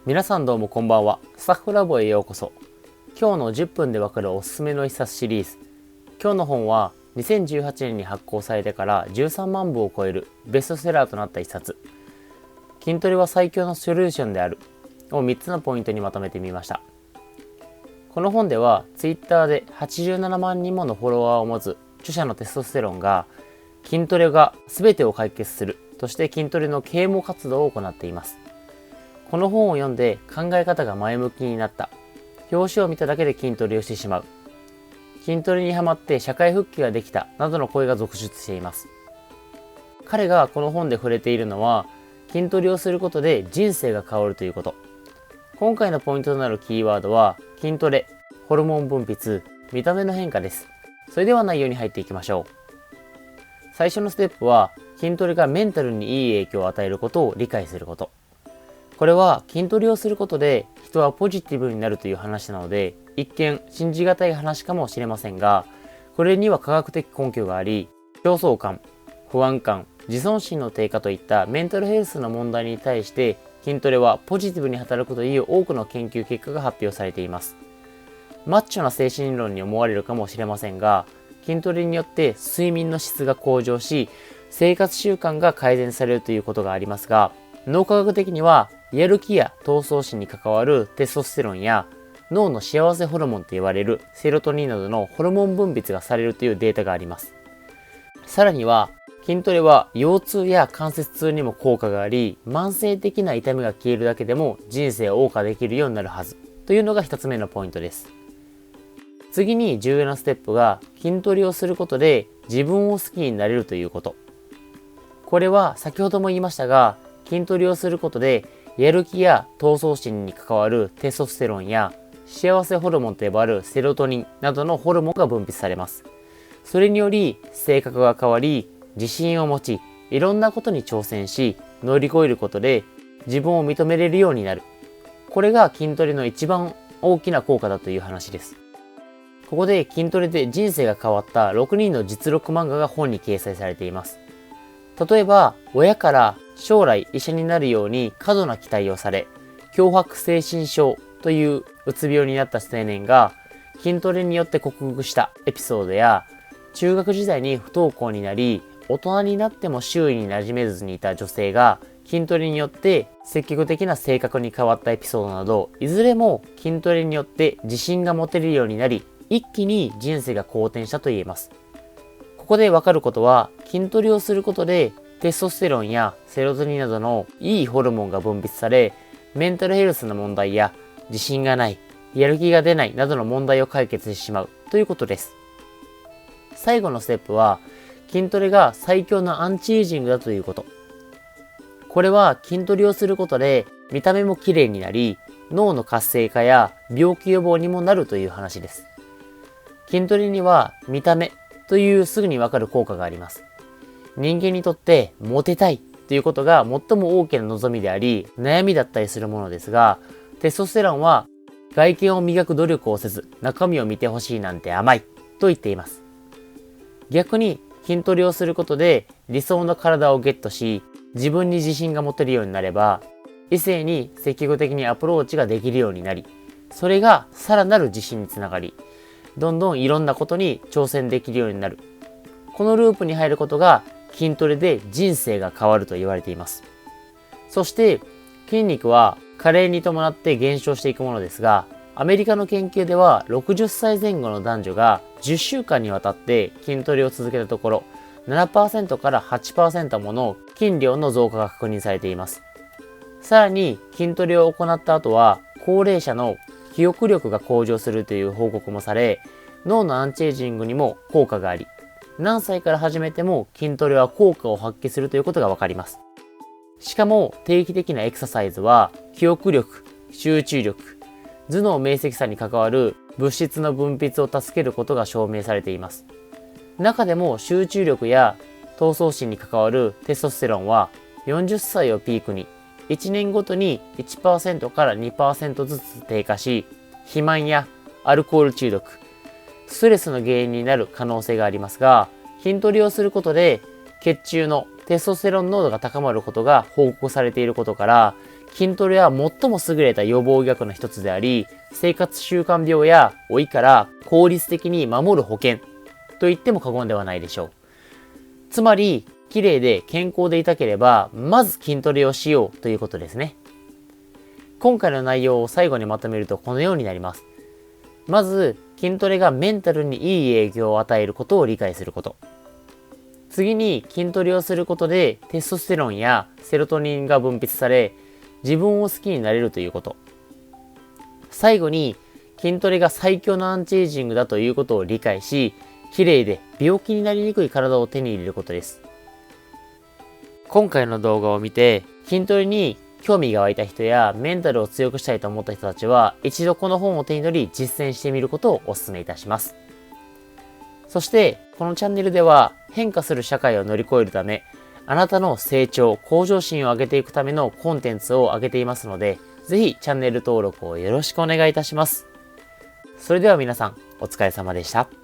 皆さんどうもこんばんは。スタッフラボへようこそ。今日の10分でわかるおすすめの一冊シリーズ。今日の本は2018年に発行されてから13万部を超えるベストセラーとなった一冊。筋トレは最強のソリューションであるを3つのポイントにまとめてみました。この本では Twitter で87万人ものフォロワーを持つ著者のテストステロンが筋トレが全てを解決するとして筋トレの啓蒙活動を行っています。この本を読んで考え方が前向きになった。表紙を見ただけで筋トレをしてしまう。筋トレにハマって社会復帰ができたなどの声が続出しています。彼がこの本で触れているのは筋トレをすることで人生が変わるということ。今回のポイントとなるキーワードは筋トレ、ホルモン分泌、見た目の変化です。それでは内容に入っていきましょう。最初のステップは筋トレがメンタルにいい影響を与えることを理解すること。これは筋トレをすることで人はポジティブになるという話なので、一見信じがたい話かもしれませんが、これには科学的根拠があり、焦燥感、不安感、自尊心の低下といったメンタルヘルスの問題に対して筋トレはポジティブに働くという多くの研究結果が発表されています。マッチョな精神論に思われるかもしれませんが、筋トレによって睡眠の質が向上し、生活習慣が改善されるということがありますが、脳科学的にはやる気や闘争心に関わるテストステロンや脳の幸せホルモンと言われるセロトニンなどのホルモン分泌がされるというデータがあります。さらには筋トレは腰痛や関節痛にも効果があり、慢性的な痛みが消えるだけでも人生を謳歌できるようになるはずというのが一つ目のポイントです。次に重要なステップが筋トレをすることで自分を好きになれるということ。これは先ほども言いましたが、筋トレをすることでやる気や闘争心に関わるテストステロンや幸せホルモンと呼ばれるセロトニンなどのホルモンが分泌されます。それにより性格が変わり、自信を持ち、いろんなことに挑戦し、乗り越えることで自分を認めれるようになる。これが筋トレの一番大きな効果だという話です。ここで筋トレで人生が変わった6人の実録漫画が本に掲載されています。例えば、親から将来医者になるように過度な期待をされ、強迫精神症といううつ病になった青年が筋トレによって克服したエピソードや、中学時代に不登校になり、大人になっても周囲に馴染めずにいた女性が筋トレによって積極的な性格に変わったエピソードなど、いずれも筋トレによって自信が持てるようになり、一気に人生が好転したと言えます。ここでわかることは、筋トレをすることでテストステロンやセロトニンなどのいいホルモンが分泌され、メンタルヘルスの問題や自信がない、やる気が出ないなどの問題を解決してしまうということです。最後のステップは、筋トレが最強のアンチエイジングだということ。これは筋トレをすることで見た目も綺麗になり、脳の活性化や病気予防にもなるという話です。筋トレには見た目というすぐにわかる効果があります。人間にとってモテたいということが最も大きな望みであり、悩みだったりするものですが、テストステロンは外見を磨く努力をせず中身を見てほしいなんて甘いと言っています。逆に筋トレをすることで理想の体をゲットし、自分に自信が持てるようになれば、異性に積極的にアプローチができるようになり、それがさらなる自信につながり、どんどんいろんなことに挑戦できるようになる。このループに入ることが筋トレで人生が変わると言われています。そして筋肉は加齢に伴って減少していくものですが、アメリカの研究では60歳前後の男女が10週間にわたって筋トレを続けたところ、7% から 8% もの筋量の増加が確認されています。さらに筋トレを行った後は高齢者の記憶力が向上するという報告もされ、脳のアンチエイジングにも効果があり、何歳から始めても筋トレは効果を発揮するということがわかります。しかも定期的なエクササイズは記憶力、集中力、頭脳明晰さに関わる物質の分泌を助けることが証明されています。中でも集中力や闘争心に関わるテストステロンは40歳をピークに1年ごとに 1% から 2% ずつ低下し、肥満やアルコール中毒、ストレスの原因になる可能性がありますが、筋トレをすることで血中のテストステロン濃度が高まることが報告されていることから、筋トレは最も優れた予防医学の一つであり、生活習慣病や老いから効率的に守る保険と言っても過言ではないでしょう。つまり、綺麗で健康でいたければ、まず筋トレをしようということですね。今回の内容を最後にまとめるとこのようになります。まず、筋トレがメンタルにいい影響を与えることを理解すること。次に、筋トレをすることでテストステロンやセロトニンが分泌され、自分を好きになれるということ。最後に、筋トレが最強のアンチエイジングだということを理解し、綺麗で病気になりにくい体を手に入れることです。今回の動画を見て、筋トレに興味が湧いた人やメンタルを強くしたいと思った人たちは、一度この本を手に取り実践してみることをお勧めいたします。そして、このチャンネルでは変化する社会を乗り越えるため、あなたの成長、向上心を上げていくためのコンテンツを上げていますので、ぜひチャンネル登録をよろしくお願いいたします。それでは皆さん、お疲れ様でした。